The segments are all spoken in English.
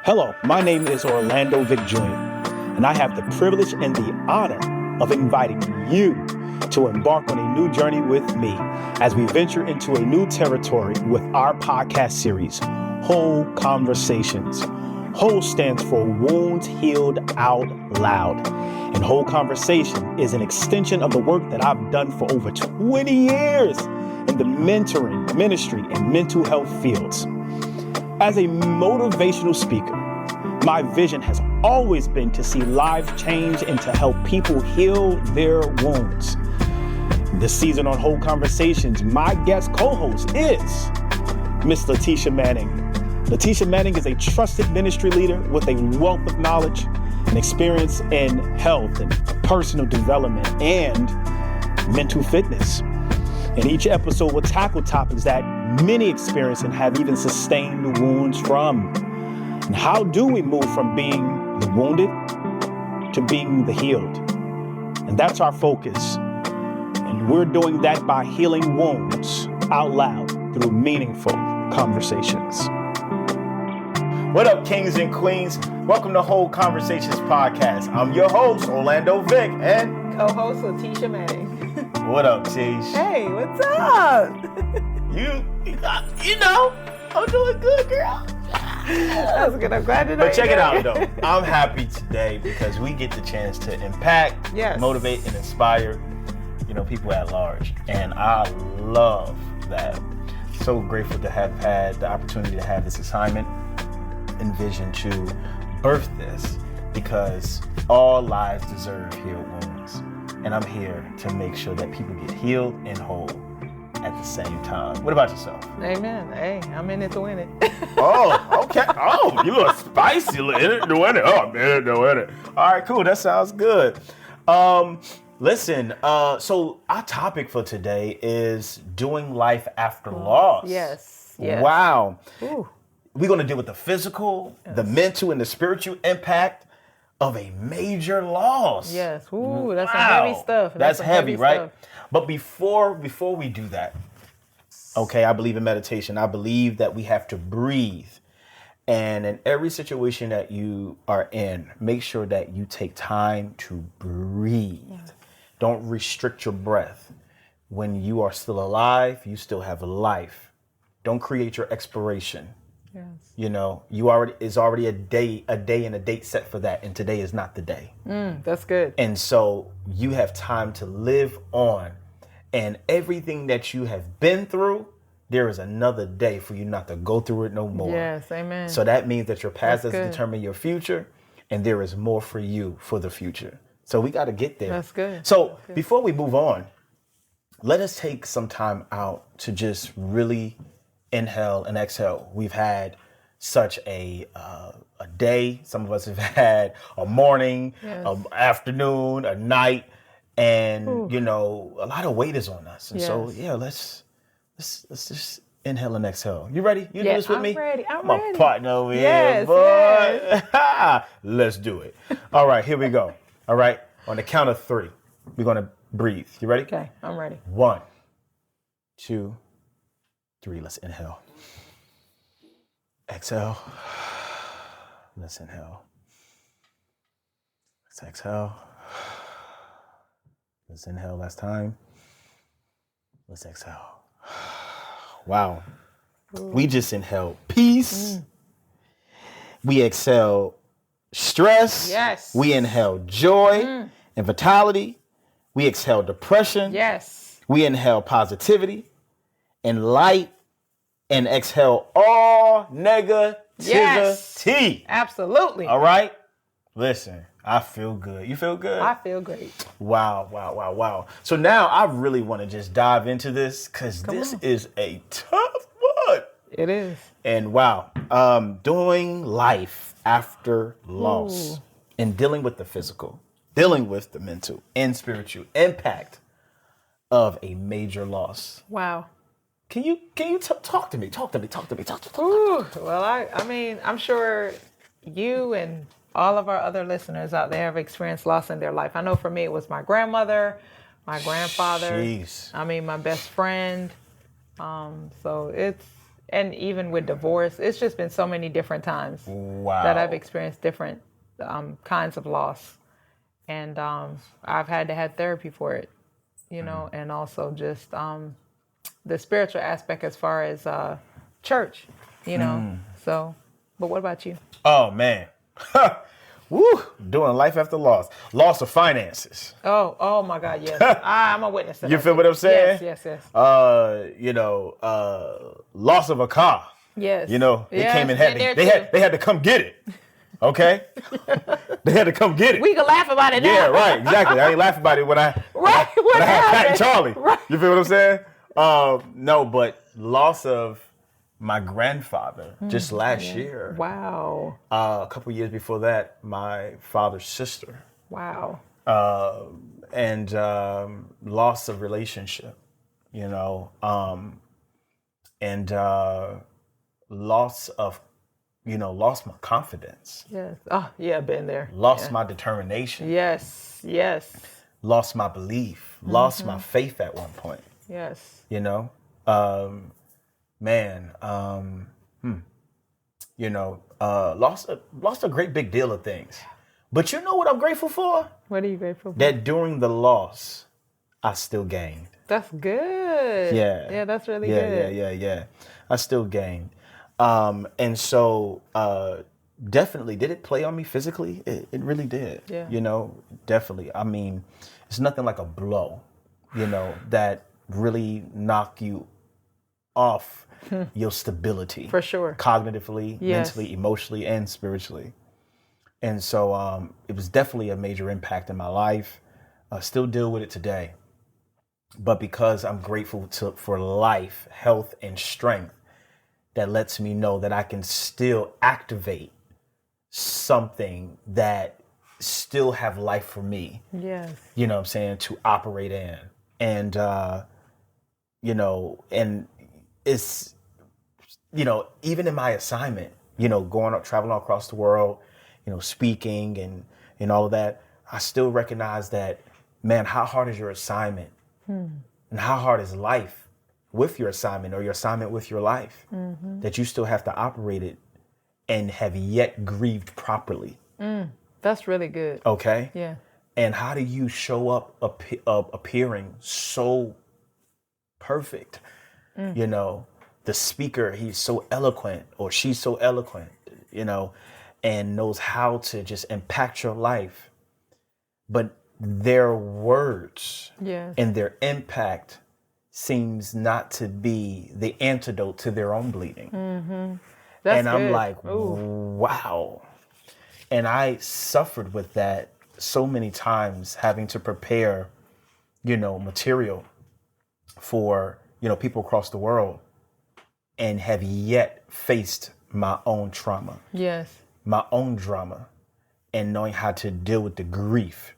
Hello, my name is Orlando Vick Jr., and I have the privilege and the honor of inviting you to embark on a new journey with me as we venture into a new territory with our podcast series, WHOL Conversations. WHOL stands for Wounds Healed Out Loud, and WHOL Conversation is an extension of the work that I've done for over 20 years in the mentoring, ministry, and mental health fields. As a motivational speaker, my vision has always been to see lives change and to help people heal their wounds. This season on WHOL Conversations, my guest co-host is Miss Letitia Manning. Letitia Manning is a trusted ministry leader with a wealth of knowledge and experience in health and personal development and mental fitness. And each episode will tackle topics that many experience and have even sustained wounds from. And how do we move from being the wounded to being the healed? And that's our focus. And we're doing that by healing wounds out loud through meaningful conversations. What up, kings and queens? Welcome to WHOL Conversations podcast. I'm your host, Orlando Vick, and co-host Letitia Manning. What up, Tish? Hey, what's up? You know, I'm doing good, girl. That's good. I'm glad to know. But check it out, though. I'm happy today because we get the chance to impact, motivate, and inspire, people at large. And I love that. So grateful to have had the opportunity to have this assignment and vision to birth this, because all lives deserve healed wounds. And I'm here to make sure that people get healed and whole at the same time. What about yourself? Amen. Hey, I'm in it to win it. Oh, okay. Oh, you look spicy. In it to win it. Oh, man, to win it. All right, cool. That sounds good. Listen, so our topic for today is doing life after loss. Yes. Wow. Ooh. We're going to deal with the physical, the mental, and the spiritual impact of a major loss. Yes. Ooh, that's some heavy stuff. That's heavy, right? Stuff. But before we do that, okay, I believe in meditation. I believe that we have to breathe. And in every situation that you are in, make sure that you take time to breathe. Yeah. Don't restrict your breath. When you are still alive, you still have life. Don't create your expiration. Yes. It's already a day and a date set for that, and today is not the day. That's good. And so you have time to live on, and everything that you have been through, there is another day for you not to go through it no more. Yes, amen. So that means that your past doesn't determine your future, and there is more for you for the future. So we got to get there. That's good. So before we move on, let us take some time out to just really inhale and exhale. We've had such a day. Some of us have had a morning, an afternoon, a night, and a lot of weight is on us. And so let's just inhale and exhale. You ready? You do this with me? Ready. I'm ready. My partner over here, boy. Yes. Let's do it. All right, here we go. All right, on the count of 3, we're gonna breathe. You ready? Okay, I'm ready. 1, 2, 3. Let's inhale. Exhale. Let's inhale. Let's exhale. Let's inhale last time. Let's exhale. Wow. Ooh. We just inhaled peace. We exhale stress. Yes. We inhale joy and vitality. We exhale depression. Yes. We inhale positivity and light, and exhale all negativity. Yes, absolutely. All right? Listen, I feel good. You feel good? I feel great. Wow. So now I really want to just dive into this, because this is a tough one. It is. And doing life after loss and dealing with the physical, dealing with the mental and spiritual impact of a major loss. Wow. Can you talk to me? Talk to me. Ooh, well, I mean, I'm sure you and all of our other listeners out there have experienced loss in their life. I know for me, it was my grandmother, my grandfather. Jeez. I mean, my best friend. So and even with divorce, it's just been so many different times that I've experienced different kinds of loss. And I've had to have therapy for it, you know, and also just the spiritual aspect as far as church, you know. So, but what about you? Oh, man. Woo, doing life after loss of finances. Oh my God, yes. I'm a witness to that. You feel what I'm saying? Yes. Loss of a car. Yes. You know, it Yes, came in been heavy. there They had to come get it. Okay? They had to come get it. We can laugh about it now. Yeah, right, exactly. I ain't laughing about it when I Right, when I had Pat and Charlie. Right. You feel what I'm saying? No, but loss of my grandfather just last year. Wow. A couple years before that, my father's sister. Wow. And loss of relationship, you know, and lost my confidence. Yes. Oh, yeah, been there. Lost my determination. Yes. Lost my belief. Lost my faith at one point. Yes. You know, lost a great big deal of things. But you know what I'm grateful for? What are you grateful for? That during the loss, I still gained. That's good. Yeah. Yeah, that's really good. Yeah. I still gained. And so definitely, did it play on me physically? It really did. Yeah. You know, definitely. I mean, it's nothing like a blow, you know, that really knock you off your stability. For sure. Cognitively, Yes. mentally, emotionally, and spiritually. And so it was definitely a major impact in my life. I still deal with it today. But because I'm grateful for life, health, and strength, that lets me know that I can still activate something that still have life for me. Yes. You know what I'm saying? To operate in. And, and it's, even in my assignment, going up, traveling across the world, speaking and all of that, I still recognize that, man, how hard is your assignment? And how hard is life with your assignment or your assignment with your life? That you still have to operate it and have yet grieved properly. That's really good. Okay? Yeah. And how do you show up appearing so perfect? The speaker, he's so eloquent or she's so eloquent, and knows how to just impact your life. But their words and their impact seems not to be the antidote to their own bleeding. That's and I'm good. like, wow. And I suffered with that so many times, having to prepare, material for, people across the world, and have yet faced my own trauma. Yes. My own drama, and knowing how to deal with the grief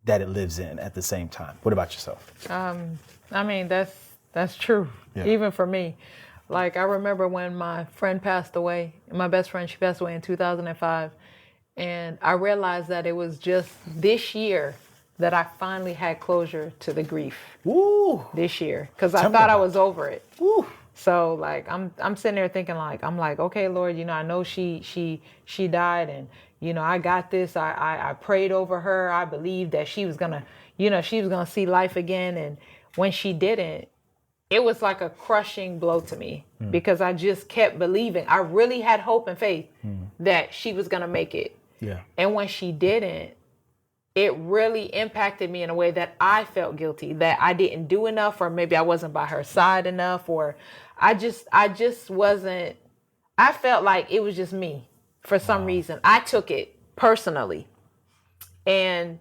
that it lives in at the same time. What about yourself? I mean, that's true. Yeah. Even for me. Like, I remember when my friend passed away, my best friend, she passed away in 2005. And I realized that it was just this year that I finally had closure to the grief. Woo! This year. Because I thought I was over it. Woo! So, like, I'm sitting there thinking, like, okay, Lord, I know she died, and, I got this. I prayed over her. I believed that she was gonna, she was gonna see life again. And when she didn't, it was like a crushing blow to me because I just kept believing. I really had hope and faith that she was gonna make it. Yeah. And when she didn't, it really impacted me in a way that I felt guilty, that I didn't do enough, or maybe I wasn't by her side enough, or I just wasn't. I felt like it was just me for some reason. I took it personally. And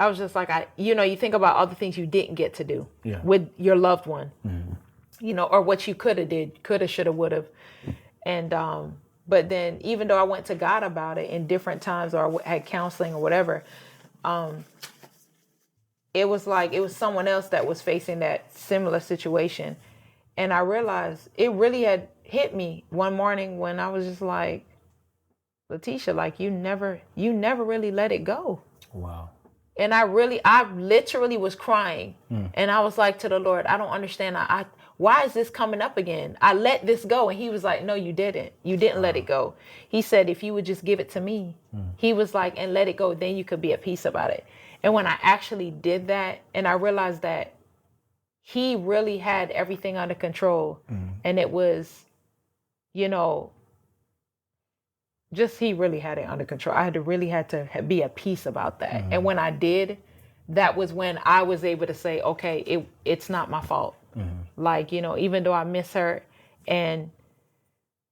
I was just like, you think about all the things you didn't get to do with your loved one, or what you could have, should have, would have. And, but then even though I went to God about it in different times, or had counseling or whatever, it was like, it was someone else that was facing that similar situation. And I realized it really had hit me one morning when I was just like, Letitia, like, you never really let it go. Wow. And I literally was crying. And I was like to the Lord, I don't understand. Why is this coming up again? I let this go. And he was like, no, you didn't. You didn't let it go. He said, if you would just give it to me, he was like, and let it go, then you could be at peace about it. And when I actually did that, and I realized that he really had everything under control, and it was, just he really had it under control. I really had to be at peace about that. And when I did, that was when I was able to say, okay, it's not my fault. Like, even though I miss her and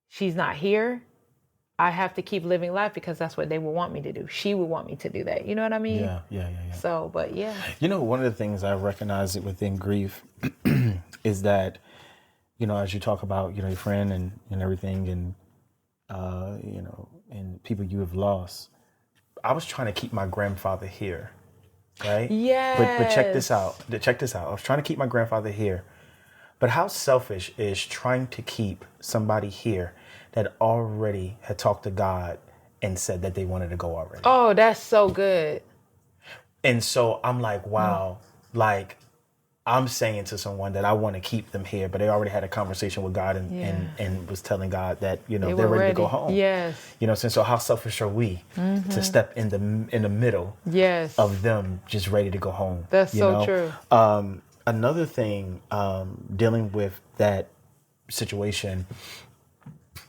she's not here, I have to keep living life because that's what they would want me to do. She would want me to do that. You know what I mean? Yeah. So, but yeah. One of the things I recognize it within grief is that, as you talk about, your friend and everything and, and people you have lost, I was trying to keep my grandfather here, right? Yes. But check this out. I was trying to keep my grandfather here. But how selfish is trying to keep somebody here that already had talked to God and said that they wanted to go already? Oh, that's so good. And so I'm like, wow, like I'm saying to someone that I want to keep them here, but they already had a conversation with God and was telling God that, they're ready to go home. Yes. So how selfish are we to step in the middle of them just ready to go home? That's so true. Another thing dealing with that situation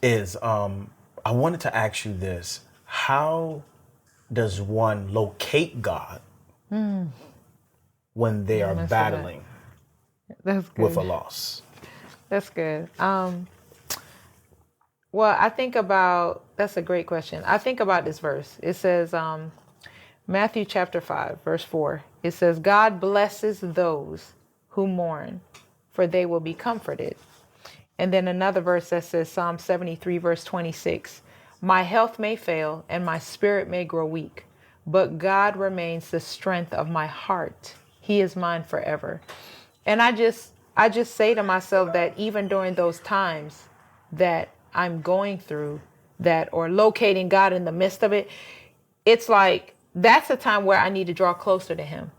is I wanted to ask you this. How does one locate God when they are battling with a loss? That's good. Well, I think that's a great question. I think about this verse. It says, Matthew chapter 5, verse 4. It says, God blesses those who mourn, for they will be comforted. And then another verse that says, Psalm 73, verse 26. My health may fail and my spirit may grow weak, but God remains the strength of my heart. He is mine forever. And I just say to myself that even during those times that I'm going through that, or locating God in the midst of it, it's like, that's a time where I need to draw closer to him.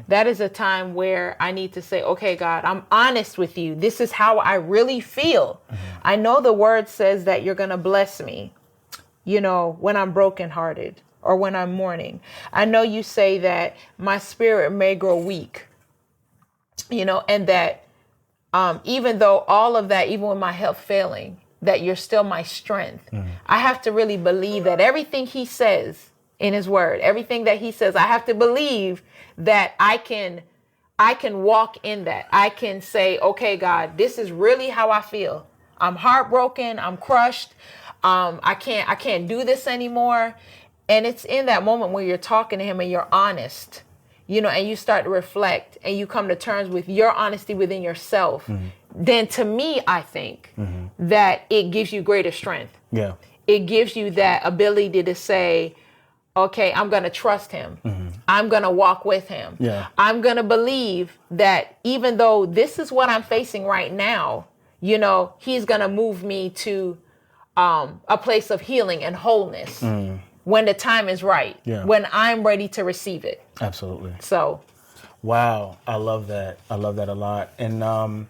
That is a time where I need to say, okay, God, I'm honest with you. This is how I really feel. I know the word says that you're going to bless me, when I'm brokenhearted or when I'm mourning. I know you say that my spirit may grow weak, and that even though all of that, even with my health failing, that you're still my strength. I have to really believe that everything he says in his word, everything that he says, I have to believe that I can walk in that. I can say, okay, God, this is really how I feel. I'm heartbroken. I'm crushed. I can't do this anymore. And it's in that moment where you're talking to him and you're honest, and you start to reflect and you come to terms with your honesty within yourself. Then to me, I think that it gives you greater strength. Yeah. It gives you that ability to say, okay, I'm going to trust him. I'm going to walk with him. Yeah. I'm going to believe that even though this is what I'm facing right now, he's going to move me to a place of healing and wholeness when the time is right, when I'm ready to receive it. Absolutely. So. Wow. I love that. I love that a lot. And the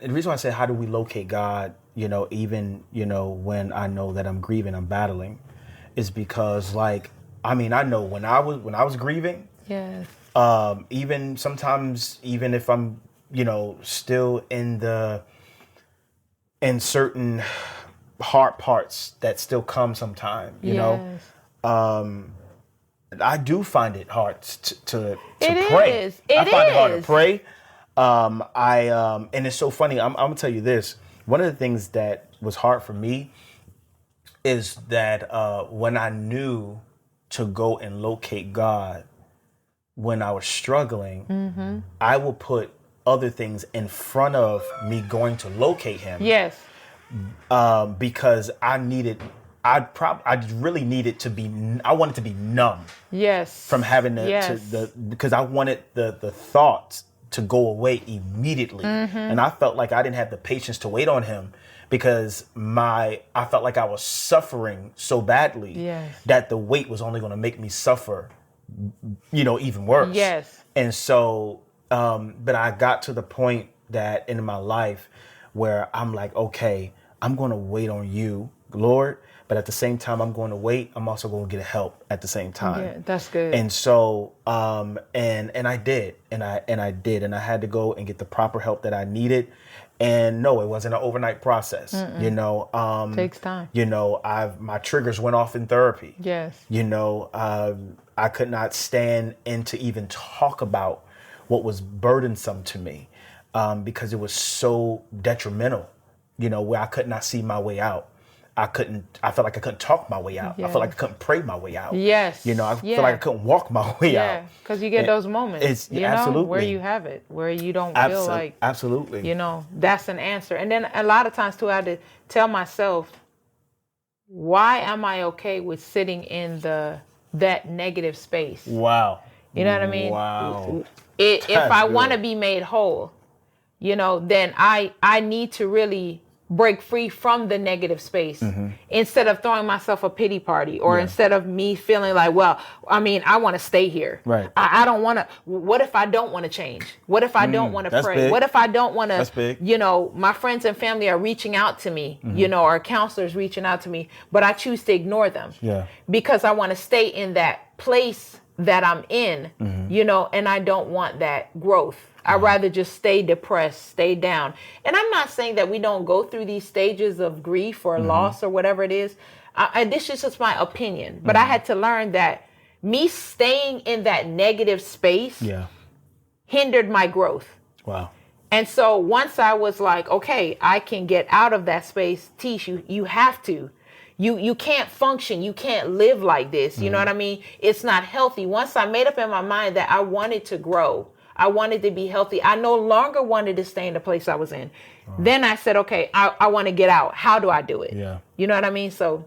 reason why I said, how do we locate God, even, when I know that I'm grieving, I'm battling, is because I know when I was grieving, Yes. Even sometimes, even if I'm, still in certain hard parts that still come sometime, you know, I do find it hard to pray. I find it hard to pray. And it's so funny. I'm gonna tell you this. One of the things that was hard for me is that when I knew to go and locate God, when I was struggling, I will put other things in front of me going to locate him. Yes. Because I really needed to be, I wanted to be numb. Yes. From having because I wanted the thoughts to go away immediately. And I felt like I didn't have the patience to wait on him because I felt like I was suffering so badly that the wait was only going to make me suffer even worse. Yes. And so, but I got to the point that in my life where I'm like, okay, I'm going to wait on you, Lord. But at the same time, I'm going to wait. I'm also going to get help at the same time. Yeah, that's good. And so, and I did, and I did, and I had to go and get the proper help that I needed. And no, it wasn't an overnight process. Takes time. My triggers went off in therapy. Yes. I could not stand in to even talk about what was burdensome to me, because it was so detrimental. Where I could not see my way out. I felt like I couldn't talk my way out. Yes. I felt like I couldn't pray my way out. Yes. I feel like I couldn't walk my way out. Yeah, because you get those moments, absolutely. where you have it, where you don't feel like, absolutely, that's an answer. And then a lot of times too, I had to tell myself, why am I okay with sitting in that negative space? Wow. You know what I mean? Wow. If I want to be made whole, then I need to really break free from the negative space, instead of throwing myself a pity party, or instead of me feeling like, well, I want to stay here. Right. I don't want to. What if I don't want to change? What if I don't want to pray? Big. What if I don't want to? That's big. My friends and family are reaching out to me, or counselors reaching out to me, but I choose to ignore them. Yeah. Because I want to stay in that place that I'm in, and I don't want that growth. I'd rather just stay depressed, stay down. And I'm not saying that we don't go through these stages of grief or loss or whatever it is. This is just my opinion. But I had to learn that me staying in that negative space hindered my growth. Wow. And so once I was like, okay, I can get out of that space, Tish, you have to. You can't function. You can't live like this. You know what I mean? It's not healthy. Once I made up in my mind that I wanted to grow, I wanted to be healthy, I no longer wanted to stay in the place I was in. Then I said, okay, I want to get out. How do I do it? Yeah. You know what I mean? So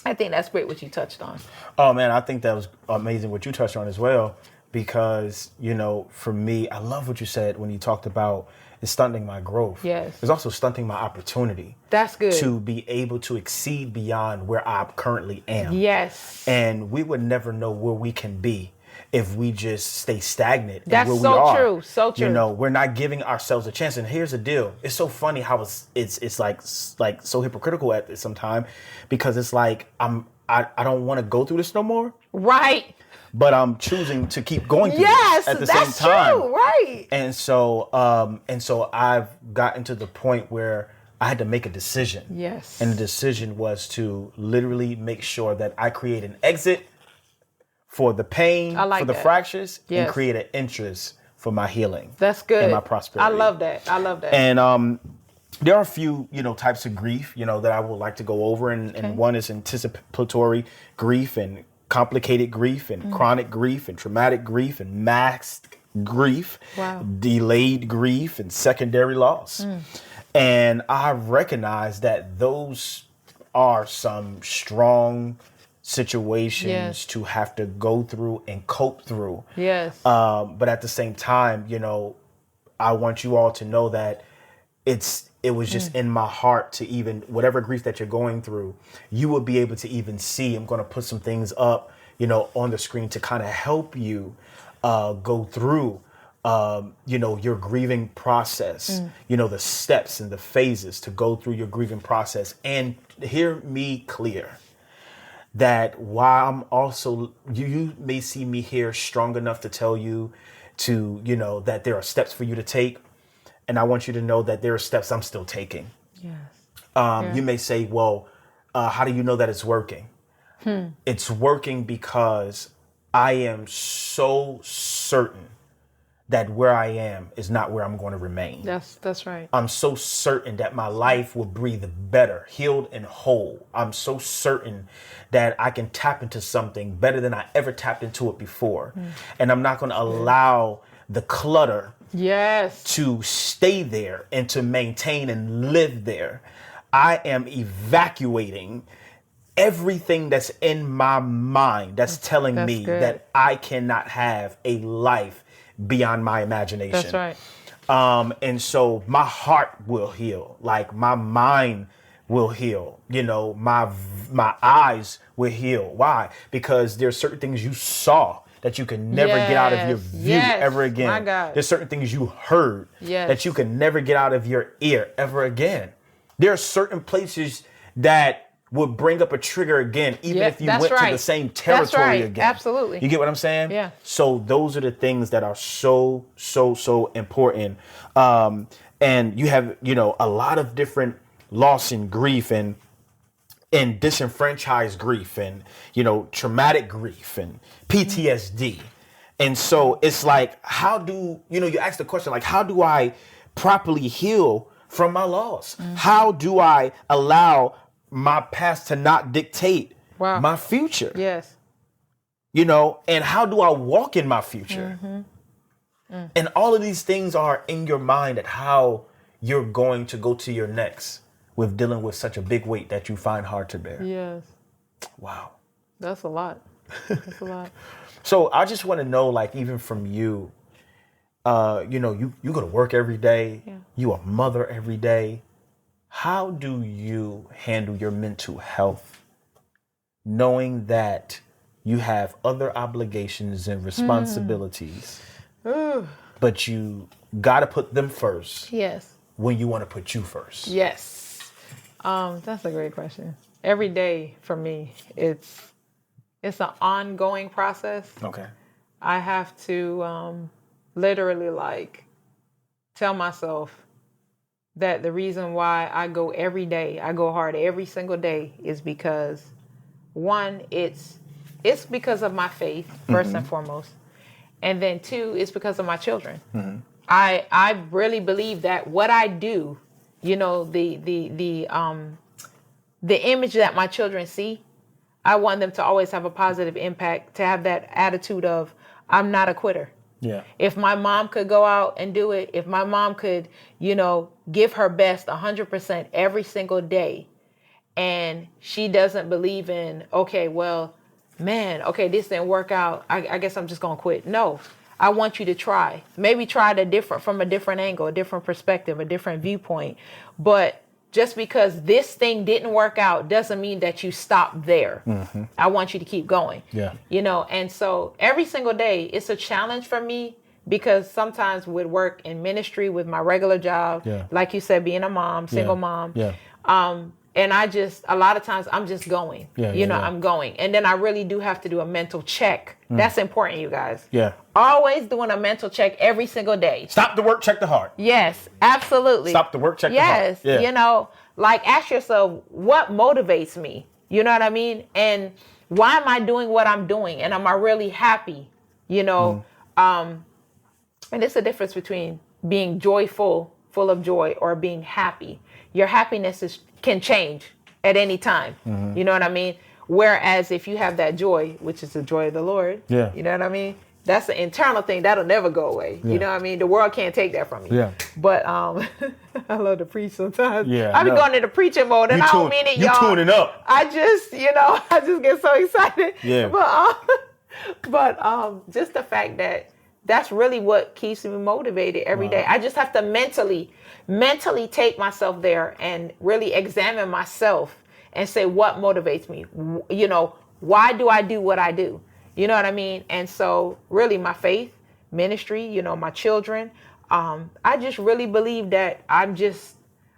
I think that's great what you touched on. Oh, man, I think that was amazing what you touched on as well. Because, for me, I love what you said when you talked about it's stunting my growth. Yes. It's also stunting my opportunity. That's good. To be able to exceed beyond where I currently am. Yes. And we would never know where we can be if we just stay stagnant. That's where so we are. true. So true. We're not giving ourselves a chance. And here's the deal. It's so funny how it's like so hypocritical at some time, because it's like I don't want to go through this no more. Right. But I'm choosing to keep going through yes, this at the that's same time. True. Right. And so I've gotten to the point where I had to make a decision. Yes. And the decision was to literally make sure that I create an exit for the pain, for the fractures, and create an interest for my healing. That's good. And my prosperity. I love that. And there are a few, types of grief, that I would like to go over. And one is anticipatory grief, and complicated grief, and chronic grief, and traumatic grief, and masked grief, delayed grief, and secondary loss. And I recognize that those are some strong situations to have to go through and cope through. Yes. But at the same time, I want you all to know that it was just in my heart to even, whatever grief that you're going through, you will be able to even see. I'm going to put some things up, on the screen to kind of help you go through, your grieving process, the steps and the phases to go through your grieving process. And hear me clear that while I'm also, you may see me here strong enough to tell you to, that there are steps for you to take. And I want you to know that there are steps I'm still taking. Yes. You may say, well, how do you know that it's working? It's working because I am so certain that where I am is not where I'm going to remain. That's right. I'm so certain that my life will breathe better, healed and whole. I'm so certain that I can tap into something better than I ever tapped into it before. And I'm not going to allow the clutter to stay there and to maintain and live there. I am evacuating everything that's in my mind that's telling me that I cannot have a life beyond my imagination. That's right. And so my heart will heal, like my mind will heal, my eyes will heal. Why? Because there's certain things you saw that you can never get out of your view ever again. My God. There's certain things you heard that you can never get out of your ear ever again. There are certain places that would bring up a trigger again, even if you went to the same territory again. Absolutely. You get what I'm saying? Yeah. So those are the things that are so important. And you have, a lot of different loss and grief and disenfranchised grief and, traumatic grief and PTSD. And so it's like, how do, you ask the question, like, how do I properly heal from my loss? How do I allow my past to not dictate my future? Yes. And how do I walk in my future? And all of these things are in your mind at how you're going to go to your next with dealing with such a big weight that you find hard to bear. Yes. Wow. That's a lot. That's a lot. So I just want to know, like, even from you, you go to work every day. Yeah. You a mother every day. How do you handle your mental health, knowing that you have other obligations and responsibilities, but you got to put them first? Yes. When you want to put you first? Yes. That's a great question. Every day for me, it's an ongoing process. Okay. I have to literally tell myself that the reason why I go every day, I go hard every single day, is because, one, it's because of my faith, first and foremost. And then two, it's because of my children. I really believe that what I do, the image that my children see, I want them to always have a positive impact, to have that attitude of, I'm not a quitter. Yeah. If my mom could go out and do it, if my mom could, give her best 100% every single day, and she doesn't believe in, this didn't work out, I guess I'm just going to quit. No, I want you to try. Maybe try it from a different angle, a different perspective, a different viewpoint. But just because this thing didn't work out doesn't mean that you stop there. I want you to keep going. Yeah. And so every single day it's a challenge for me, because sometimes with work in ministry, with my regular job, like you said, being a mom, single mom, and a lot of times I'm just going, I'm going. And then I really do have to do a mental check. That's important, you guys. Yeah. Always doing a mental check every single day. Stop the work, check the heart. Yes, absolutely. Stop the work, check the heart. Yes, ask yourself, what motivates me? You know what I mean? And why am I doing what I'm doing? And am I really happy? And it's a difference between being joyful, full of joy, or being happy. Your happiness can change at any time. You know what I mean? Whereas if you have that joy, which is the joy of the Lord, you know what I mean? That's an internal thing that'll never go away. You know what I mean? The world can't take that from you. Yeah. But I love to preach sometimes. Yeah. I be going into preaching mode, and I don't mean it, y'all. You tuning up. I just get so excited. Yeah. But just the fact that that's really what keeps me motivated every day. I just have to mentally take myself there and really examine myself and say, what motivates me? Why do I do what I do? You know what I mean? And so really my faith, ministry, my children, I just really believe that I just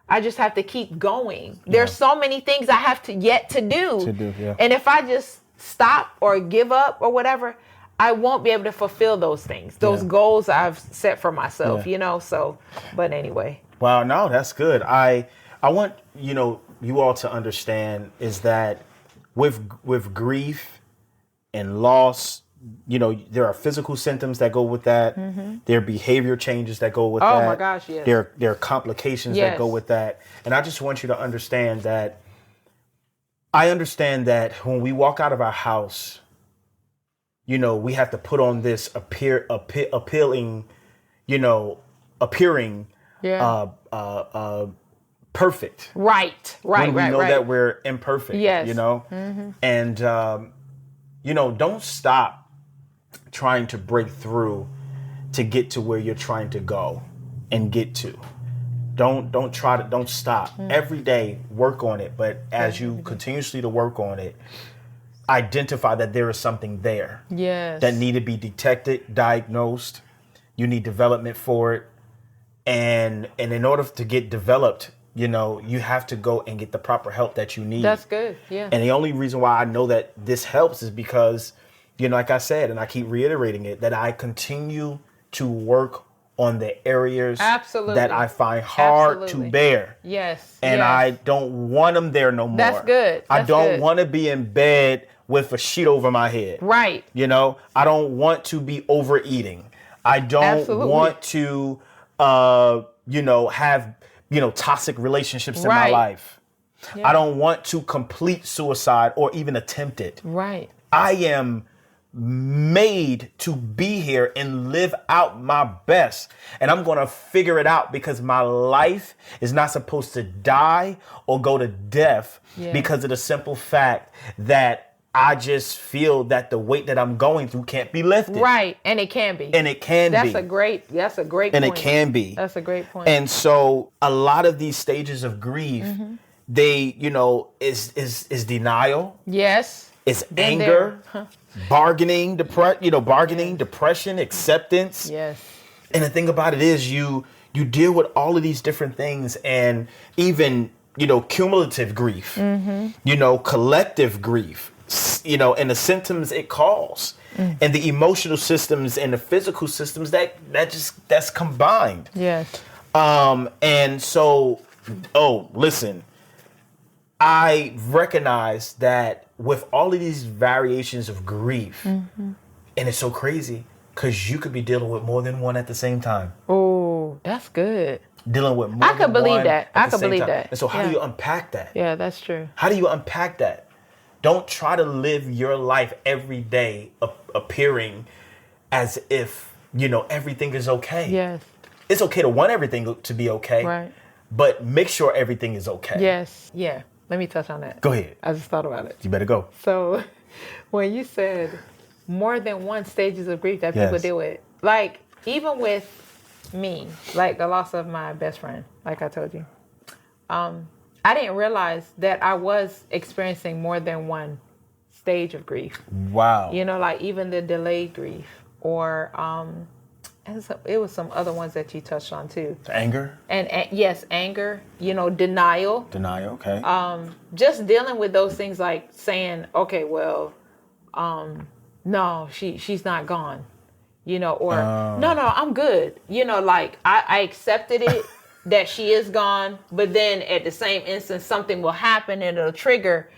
have to keep going. There's so many things I have yet to do. And if I just stop or give up or whatever, I won't be able to fulfill those things, those goals I've set for myself, so, but anyway. Wow, no, that's good. I want, you all to understand is that with grief and loss, there are physical symptoms that go with that. There are behavior changes that go with that. Oh my gosh, yes. There are complications that go with that. And I just want you to understand that I understand that when we walk out of our house, we have to put on this appearing perfect. Right. When we know that we're imperfect. Yes. And don't stop trying to break through to get to where you're trying to go and get to. Don't stop. Every day work on it, but as you continuously to work on it, identify that there is something there. Yes. That need to be detected, diagnosed. You need development for it. And in order to get developed, you know, you have to go and get the proper help that you need. That's good. Yeah. And the only reason why I know that this helps is because, you know, like I said, and I keep reiterating it, that I continue to work on the areas that I find hard to bear. Yes. And I don't want them there no more. That's good. I don't want to be in bed with a sheet over my head. Right. You know, I don't want to be overeating. I don't want to, you know, have, you know, toxic relationships in my life. Yeah. I don't want to complete suicide or even attempt it. Right. I am made to be here and live out my best. And I'm going to figure it out because my life is not supposed to die or go to death because of the simple fact that I just feel that the weight that I'm going through can't be lifted. Right. And it can be. And it can be. That's a great point. And it can be. That's a great point. And so a lot of these stages of grief, they, you know, is denial. Yes. It's anger, bargaining, depression, acceptance. Yes. And the thing about it is you deal with all of these different things, and even, you know, cumulative grief, you know, collective grief, you know, and the symptoms it calls, and the emotional systems and the physical systems that's combined. Yes. And so, listen, I recognize that with all of these variations of grief, and it's so crazy because you could be dealing with more than one at the same time. Oh, that's good. Dealing with more than one. I could believe that. And so how do you unpack that? Yeah, that's true. How do you unpack that? Don't try to live your life every day appearing as if, you know, everything is okay. Yes. It's okay to want everything to be okay. Right. But make sure everything is okay. Yes. Yeah. Let me touch on that. Go ahead. I just thought about it. You better go. So when you said more than one stages of grief that people deal with, like even with me, like the loss of my best friend, like I told you, I didn't realize that I was experiencing more than one stage of grief. Wow. You know, like even the delayed grief or and so it was some other ones that you touched on too. Anger? And yes, anger, you know, denial. Denial, okay. Just dealing with those things like saying, okay, well, no, she's not gone. You know, or no, I'm good. You know, like I accepted it that she is gone, but then at the same instance something will happen and it'll trigger,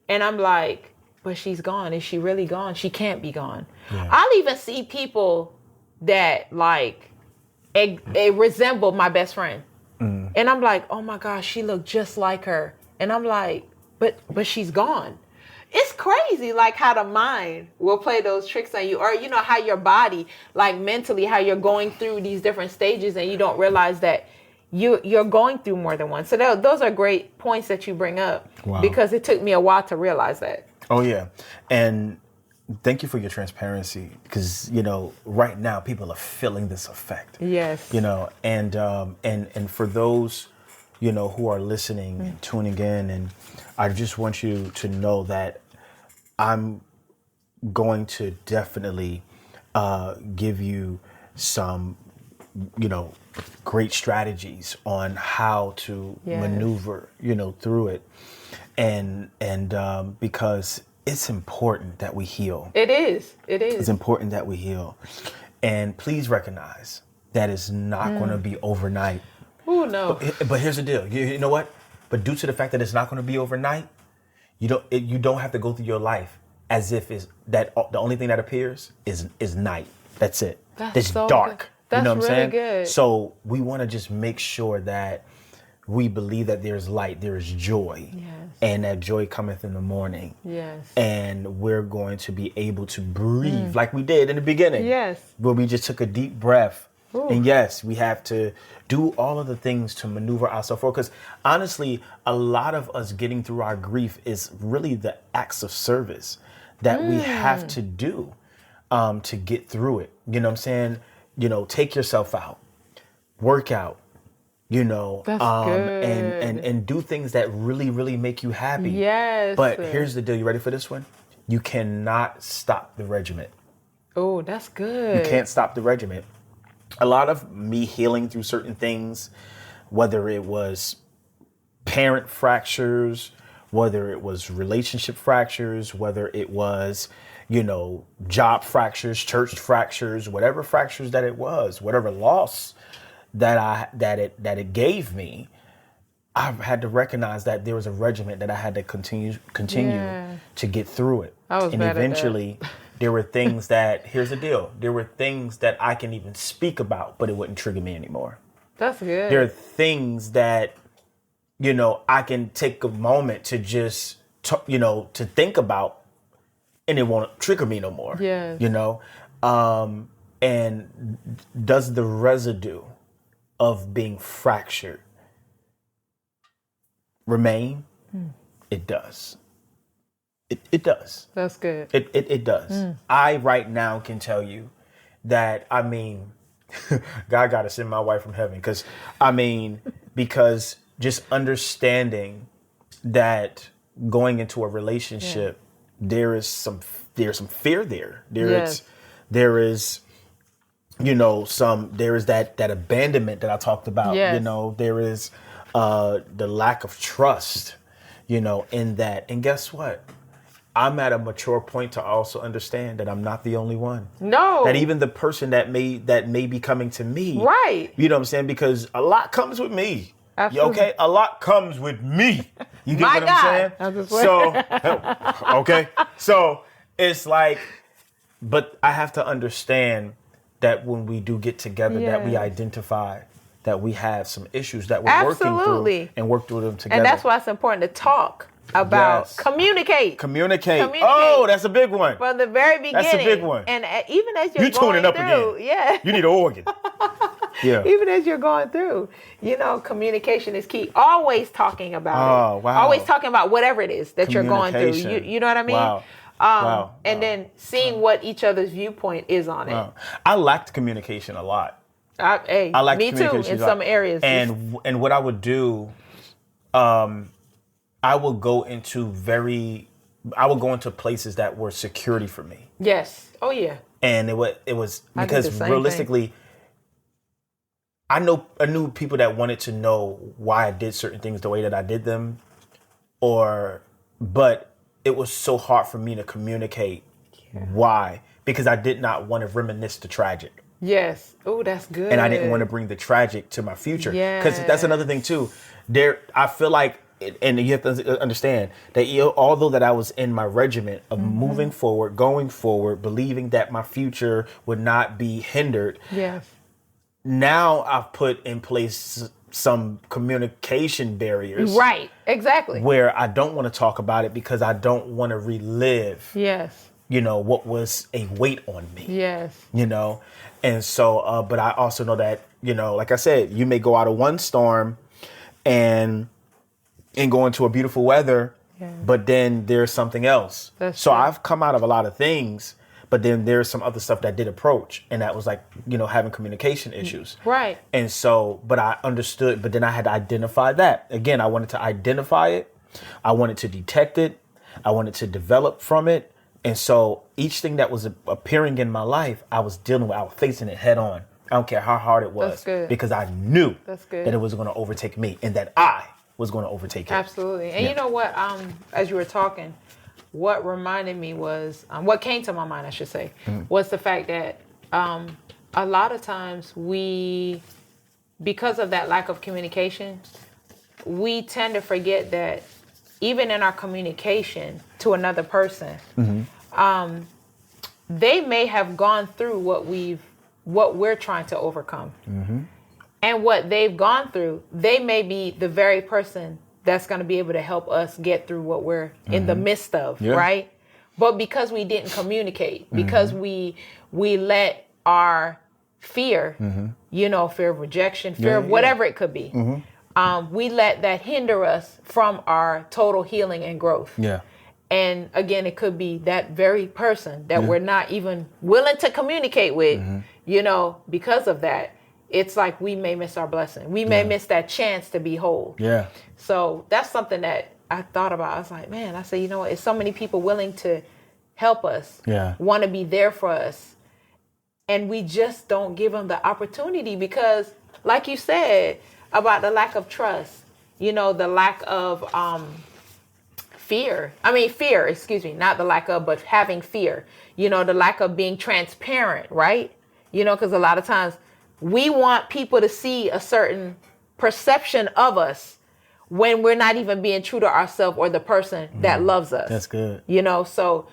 and I'm like, but she's gone. Is she really gone? She can't be gone. Yeah. I'll even see people that like it resemble my best friend. And I'm like, oh my gosh, she looked just like her. And I'm like, but she's gone. It's crazy, like how the mind will play those tricks on you, or you know how your body, like mentally, how you're going through these different stages, and you don't realize that you're going through more than one. So those are great points that you bring up. Wow. Because it took me a while to realize that. Oh yeah, and thank you for your transparency, because you know right now people are feeling this effect. Yes. You know, and for those, you know, who are listening and tuning in, and I just want you to know that I'm going to definitely give you some, you know, great strategies on how to maneuver, you know, through it. And because it's important that we heal. It is. It's important that we heal. And please recognize that it's not going to be overnight. Oh, no. But here's the deal. You know what? But due to the fact that it's not going to be overnight, you don't have to go through your life as if the only thing that appears is night. That's it. It's so dark. Good. That's, you know what I'm saying? Good. So we want to just make sure that we believe that there's light, there is joy, and that joy cometh in the morning. Yes. And we're going to be able to breathe like we did in the beginning. Yes. Where we just took a deep breath. Ooh. And yes, we have to do all of the things to maneuver ourselves forward. Because honestly, a lot of us getting through our grief is really the acts of service that we have to do to get through it. You know what I'm saying? You know, take yourself out, work out, you know, and do things that really, really make you happy. Yes. But here's the deal. You ready for this one? you cannot stop the regimen. Oh, that's good. You can't stop the regimen. A lot of me healing through certain things, whether it was parent fractures, whether it was relationship fractures, whether it was, job fractures, church fractures, whatever fractures that it was, whatever loss that it gave me, I've had to recognize that there was a regimen that I had to continue to get through it. And eventually there were things that, here's the deal, there were things that I can even speak about, but it wouldn't trigger me anymore. That's good. There are things that, I can take a moment to just, to think about, and it won't trigger me no more. Yes. And does the residue of being fractured remain? It does. It does. That's good. It does. I right now can tell you that, God got to send my wife from heaven because just understanding that going into a relationship, there's some fear there. There is there is that abandonment that I talked about. There is the lack of trust, in that. And guess what? I'm at a mature point to also understand that I'm not the only one. No. That even the person that may be coming to me. Right. You know what I'm saying? Because a lot comes with me. Absolutely. Okay? A lot comes with me. You get what I'm saying? So, okay. So it's like, but I have to understand that when we do get together, that we identify that we have some issues that we're working through and work through them together. And that's why it's important to talk about communicate. Oh, that's a big one. From the very beginning. That's a big one. And even as you're going tuning up through, again. You need an organ. Even as you're going through, communication is key. Always talking about it. Wow. Always talking about whatever it is that you're going through. You know what I mean? Wow. And then seeing what each other's viewpoint is on it. I lacked communication a lot. I lacked me too in some areas. And what I would do, I would go into places that were security for me. Yes. Oh yeah. And it was because realistically, I knew people that wanted to know why I did certain things the way that I did them, but it was so hard for me to communicate why, because I did not want to reminisce the tragic. Yes. Oh, that's good. And I didn't want to bring the tragic to my future. Because that's another thing too. I feel like, and you have to understand that although that I was in my regiment of moving forward, going forward, believing that my future would not be hindered. Yes. Now I've put in place some communication barriers. Right. Exactly. Where I don't want to talk about it because I don't want to relive. Yes. What was a weight on me. Yes. And so, but I also know that, like I said, you may go out of one storm and go into a beautiful weather, but then there's something else. That's so true. I've come out of a lot of things, but then there's some other stuff that did approach. And that was like, having communication issues. Right. And so, but I understood, but then I had to identify that. Again, I wanted to identify it. I wanted to detect it. I wanted to develop from it. And so each thing that was appearing in my life, I was dealing with, I was facing it head on. I don't care how hard it was. That's good. Because I knew that it was going to overtake me and that I was going to overtake it. Absolutely. And you know what, as you were talking, what reminded me was, what came to my mind, I should say, was the fact that a lot of times because of that lack of communication, we tend to forget that even in our communication to another person, they may have gone through what we're trying to overcome. And what they've gone through, they may be the very person that's going to be able to help us get through what we're in the midst of, right? But because we didn't communicate, because we let our fear, fear of rejection, fear of whatever it could be, we let that hinder us from our total healing and growth. Yeah. And again, it could be that very person that we're not even willing to communicate with, because of that. It's like we may miss our blessing. We may miss that chance to be whole. Yeah. So that's something that I thought about. I was like, man, I said, it's so many people willing to help us, Yeah. want to be there for us. And we just don't give them the opportunity because, like you said, about the lack of trust, the lack of fear, excuse me, not the lack of, but having fear, the lack of being transparent, right? Because a lot of times we want people to see a certain perception of us when we're not even being true to ourselves or the person that loves us. That's good. So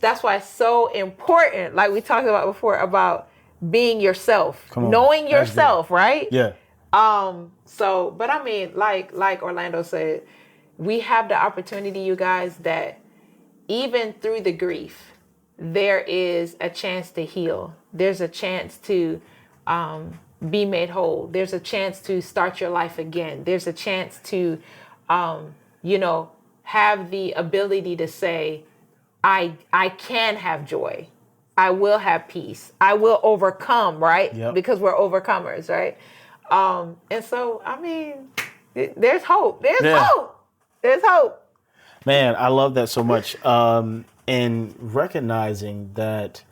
that's why it's so important, like we talked about before, about being yourself, knowing yourself, right? Yeah. But I mean, like Orlando said, we have the opportunity, you guys, that even through the grief, there is a chance to heal. There's a chance to be made whole. There's a chance to start your life again. There's a chance to, have the ability to say, I can have joy. I will have peace. I will overcome, right? Yep. Because we're overcomers, right? And so, I mean, there's hope. There's hope. There's hope. Man, I love that so much. And recognizing that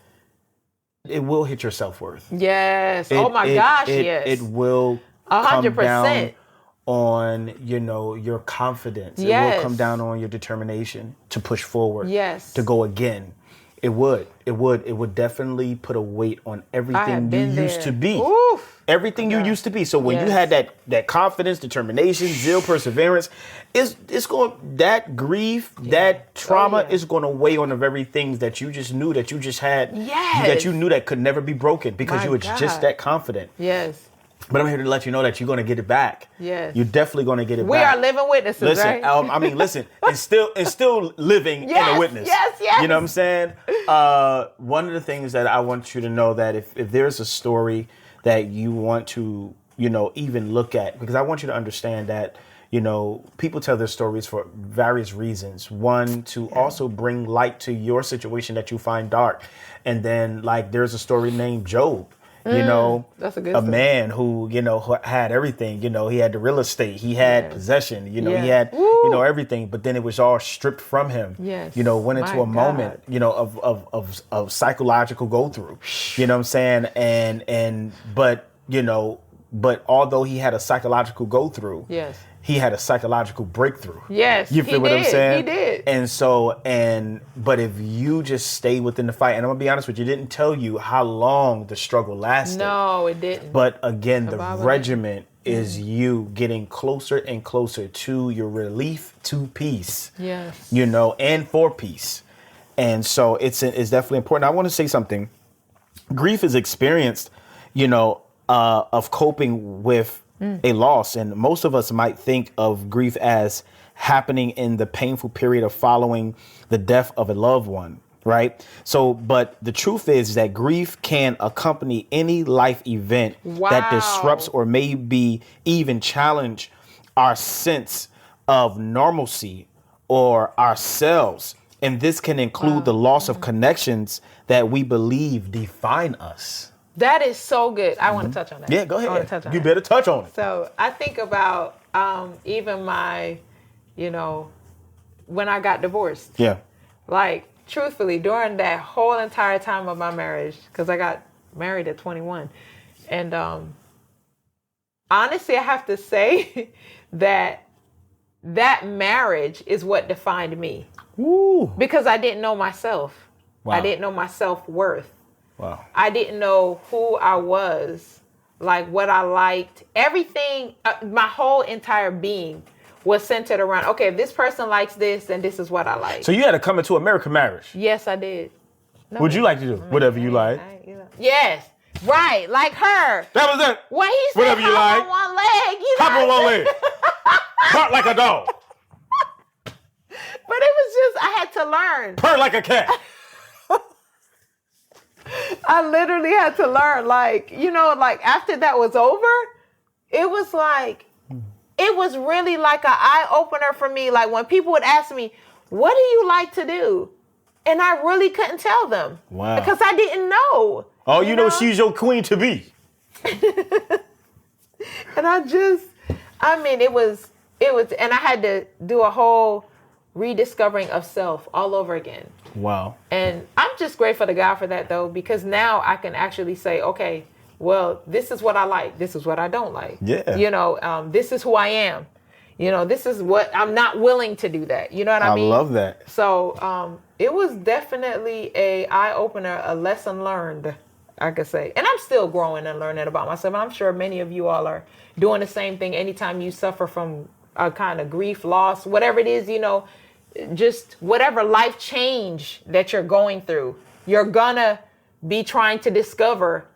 it will hit your self-worth. Yes. Yes. It will 100%. come down on, your confidence. Yes. It will come down on your determination to push forward. Yes. To go again. It would definitely put a weight on everything you used to be. Oof. Everything you used to be. So when you had that confidence, determination, zeal, perseverance, that grief, that trauma is going to weigh on the very things that you just knew that you just had, that you knew that could never be broken because you were just that confident. Yes. But I'm here to let you know that you're going to get it back. Yes. You're definitely going to get it back. We are living witnesses, right? Listen, and still living in a witness. Yes. You know what I'm saying? One of the things that I want you to know that if there's a story that you want to, even look at, because I want you to understand that, people tell their stories for various reasons. One, to also bring light to your situation that you find dark. And then, there's a story named Job. That's a good story. Man who, who had everything, he had the real estate, he had possession, he had, everything, but then it was all stripped from him. Yes. Went into a moment, of psychological go through, you know what I'm saying? But although he had a psychological go through, he had a psychological breakthrough. Yes. You feel what I'm saying? He did. But if you just stay within the fight, and I'm gonna be honest with you, it didn't tell you how long the struggle lasted. No, it didn't. But again, the regiment is you getting closer and closer to your relief, to peace. Yes. And for peace. And so it's definitely important. I want to say something. Grief is experienced, of coping with a loss. And most of us might think of grief as happening in the painful period of following the death of a loved one, right? So, but the truth is that grief can accompany any life event that disrupts or maybe even challenge our sense of normalcy or ourselves. And this can include the loss of connections that we believe define us. That is so good. I want to touch on that. Yeah, go ahead. I want to touch on you better touch on it. So I think about even my, when I got divorced. Yeah. Truthfully, during that whole entire time of my marriage, because I got married at 21. And honestly, I have to say that marriage is what defined me. Woo. Because I didn't know myself. Wow. I didn't know my self-worth. Wow. I didn't know who I was, what I liked. Everything, my whole entire being was centered around, okay, if this person likes this, then this is what I like. So you had to come into American marriage. Yes, I did. No, Would you like to do? Whatever you like. Yes. Right. Like her. That was it. When he said whatever you like. On one leg. Hop on one leg. Bark like a dog. But it was just, I had to learn. Purr like a cat. I literally had to learn, after that was over, it was really like an eye-opener for me. Like when people would ask me, what do you like to do? And I really couldn't tell them. Wow. Because I didn't know. Oh, you know she's your queen to be. And it was, and I had to do a whole rediscovering of self all over again. Wow. And I'm just grateful to God for that, though, because now I can actually say, okay, well, this is what I like. This is what I don't like. Yeah. This is who I am. This is what I'm not willing to do that. You know what I mean? I love that. So it was definitely a eye-opener, a lesson learned, I could say. And I'm still growing and learning about myself. And I'm sure many of you all are doing the same thing anytime you suffer from a kind of grief, loss, whatever it is, just whatever life change that you're going through, you're gonna be trying to discover,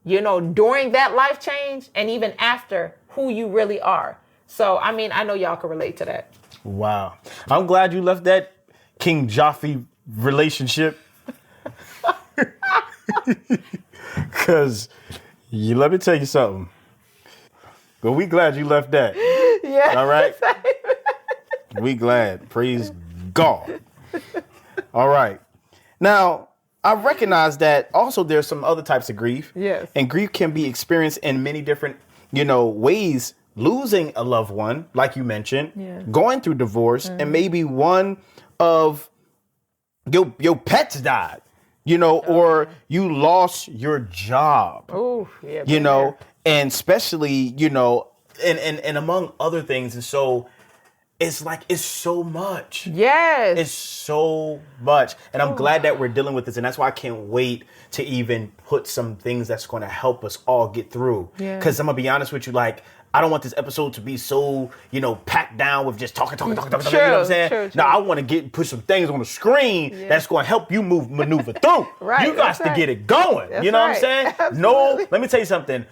during that life change and even after, who you really are. So, I know y'all can relate to that. Wow. I'm glad you left that King Joffrey relationship. Because let me tell you something. But we glad you left that. Yeah. All right? We glad. Praise God. All right. Now, I recognize that also there's some other types of grief. Yes. And grief can be experienced in many different, ways. Losing a loved one, like you mentioned, going through divorce, and maybe one of your pets died, or you lost your job. Oh, yeah. And especially, and among other things. And so it's so much. Yes. It's so much. And I'm glad that we're dealing with this. And that's why I can't wait to even put some things that's going to help us all get through. Because I'm going to be honest with you, I don't want this episode to be so, packed down with just talking. True, You know what I'm saying? true. No, I want to put some things on the screen that's going to help you maneuver through. Right, You got to get it going. That's you know what I'm right. saying? Absolutely. No, let me tell you something.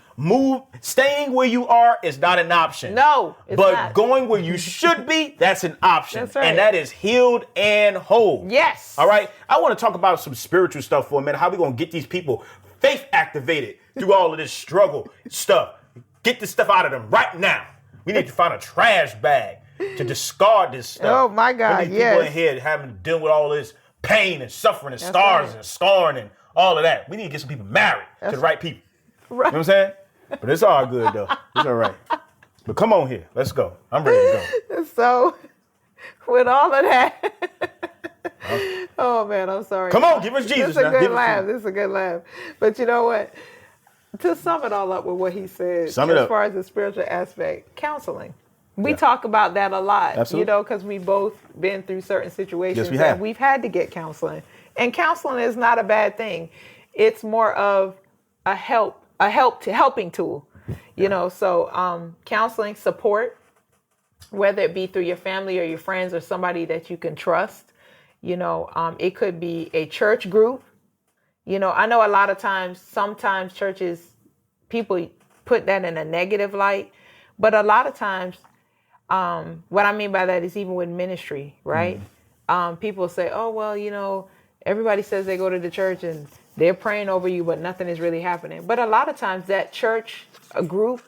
Staying where you are is not an option. No, it's but not. going where you should be, that's an option. That's right. And that is healed and whole. Yes. All right? I want to talk about some spiritual stuff for a minute. How we going to get these people faith activated through all of this struggle stuff. Get this stuff out of them right now. We need to find a trash bag to discard this stuff. Oh, my God, These people in here having to deal with all this pain and suffering and scars and scarring and all of that. We need to get some people married to the right people. Right. You know what I'm saying? But it's all good, though. It's all right. But come on here. Let's go. I'm ready to go. So, with all of that, oh, man, I'm sorry. Come on, give us Jesus. This is a now. good Give us laugh. Jesus. This is a good laugh. But you know what? To sum it all up with what he said, Sum it as up. far as the spiritual aspect, counseling. We talk about that a lot, Absolutely. because we've both been through certain situations Yes, we have. and we've had to get counseling. And counseling is not a bad thing. It's more of a helping tool, So counseling, support, whether it be through your family or your friends or somebody that you can trust, it could be a church group. I know a lot of times, sometimes churches, people put that in a negative light, but a lot of times, what I mean by that is even with ministry, right? People say, oh, well, everybody says they go to the church and they're praying over you, but nothing is really happening. But a lot of times that church group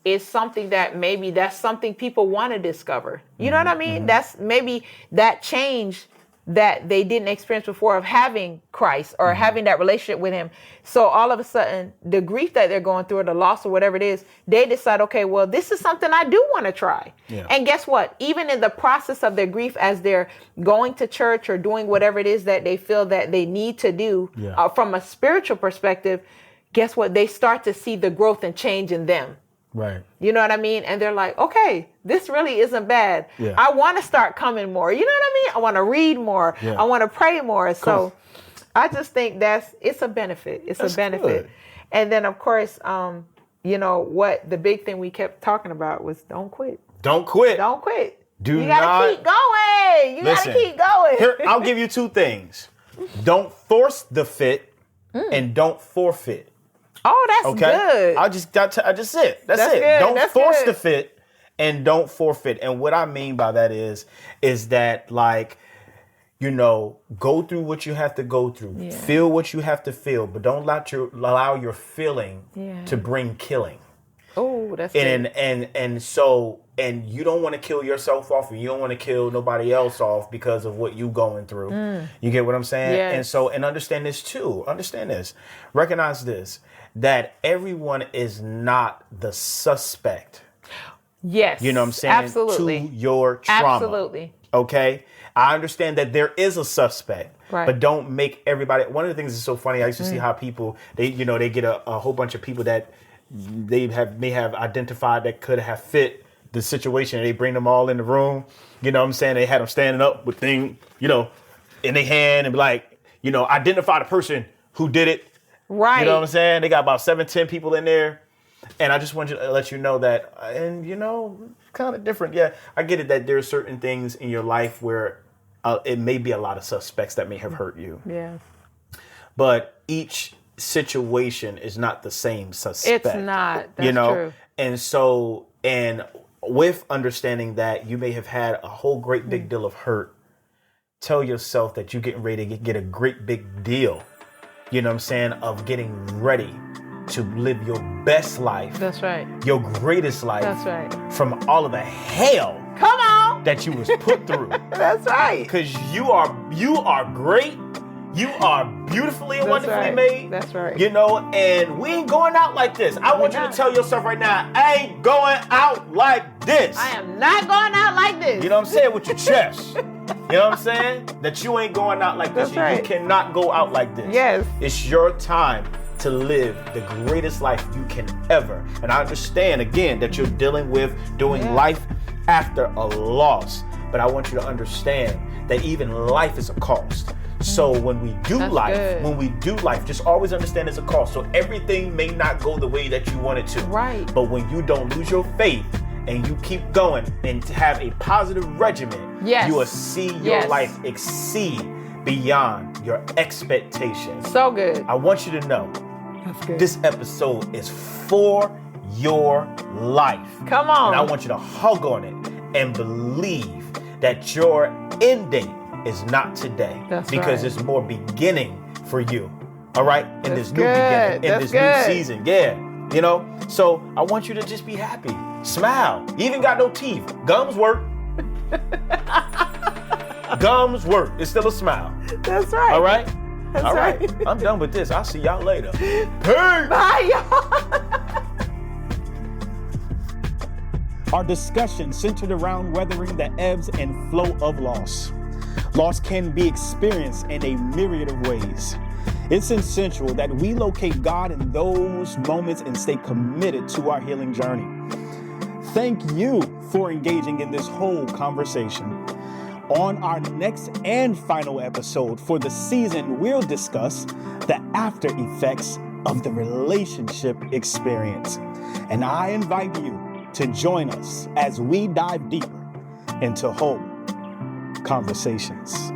is something that maybe that's something people want to discover. You know what I mean? That's maybe that change that they didn't experience before of having Christ or having that relationship with him. So all of a sudden, the grief that they're going through or the loss or whatever it is, they decide, okay, well, this is something I do want to try. Yeah. And guess what? Even in the process of their grief, as they're going to church or doing whatever it is that they feel that they need to do from a spiritual perspective, guess what? They start to see the growth and change in them. Right. You know what I mean? And they're like, okay, this really isn't bad. Yeah. I want to start coming more. You know what I mean? I want to read more. Yeah. I want to pray more. Cool. So I just think it's a benefit. That's a benefit. Good. And then, of course, what the big thing we kept talking about was don't quit. Don't quit. Don't quit. You gotta keep going. You Listen, gotta keep going. Here, I'll give you two things. Don't force the fit and don't forfeit. Oh, that's Okay? good. I just it. That's it. good. Don't That's force good. the fit and don't forfeit. And what I mean by that is that go through what you have to go through. Yeah. Feel what you have to feel, but don't allow your feeling to bring killing. Oh, that's good. And you don't want to kill yourself off, and you don't want to kill nobody else off because of what you going through. You get what I'm saying? Yes. And understand this too. Understand this. Recognize this, that everyone is not the suspect. Yes. You know what I'm saying? Absolutely. To your trauma. Absolutely. Okay? I understand that there is a suspect, Right. but don't make everybody. One of the things that's so funny, I used to see how people, they get a whole bunch of people that may have identified that could have fit the situation, and they bring them all in the room. You know what I'm saying? They had them standing up with thing, in their hand and be like, identify the person who did it. Right. You know what I'm saying? They got about 7-10 people in there. And I just want to let you know that, and kind of different. Yeah, I get it that there are certain things in your life where it may be a lot of suspects that may have hurt you. Yeah. But each situation is not the same suspect. It's not. That's true. And so, and with understanding that you may have had a whole great big deal of hurt, tell yourself that you're getting ready to get a great big deal, of getting ready to live your best life. That's right. Your greatest life. That's right. From all of the hell. Come on. That you was put through. That's right. Because you are great. You are beautifully and wonderfully made. That's right. And we ain't going out like this. I want you to tell yourself right now, I ain't going out like this. I am not going out like this. You know what I'm saying? With your chest. You know what I'm saying? That you ain't going out like this. That's right. You cannot go out like this. Yes. It's your time to live the greatest life you can ever. And I understand, again, that you're dealing with doing life after a loss. But I want you to understand that even life is a cost. So when we do life, just always understand it's a cost. So everything may not go the way that you want it to. Right. But when you don't lose your faith and you keep going and have a positive regimen, you will see your life exceed beyond your expectations. So good. I want you to know this episode is for your life. Come on. And I want you to hug on it and believe that your end date is not today. Because it's more beginning for you. All right? In this new beginning, in this new season. Yeah. So I want you to just be happy. Smile. You even got no teeth. Gums work. Gums work. It's still a smile. That's right. All right? That's All right. right. I'm done with this. I'll see y'all later. Peace. Bye, y'all. Our discussion centered around weathering the ebbs and flow of loss. Loss can be experienced in a myriad of ways. It's essential that we locate God in those moments and stay committed to our healing journey. Thank you for engaging in this whole conversation. On our next and final episode for the season, we'll discuss the after effects of the relationship experience. And I invite you to join us as we dive deeper into whole conversations.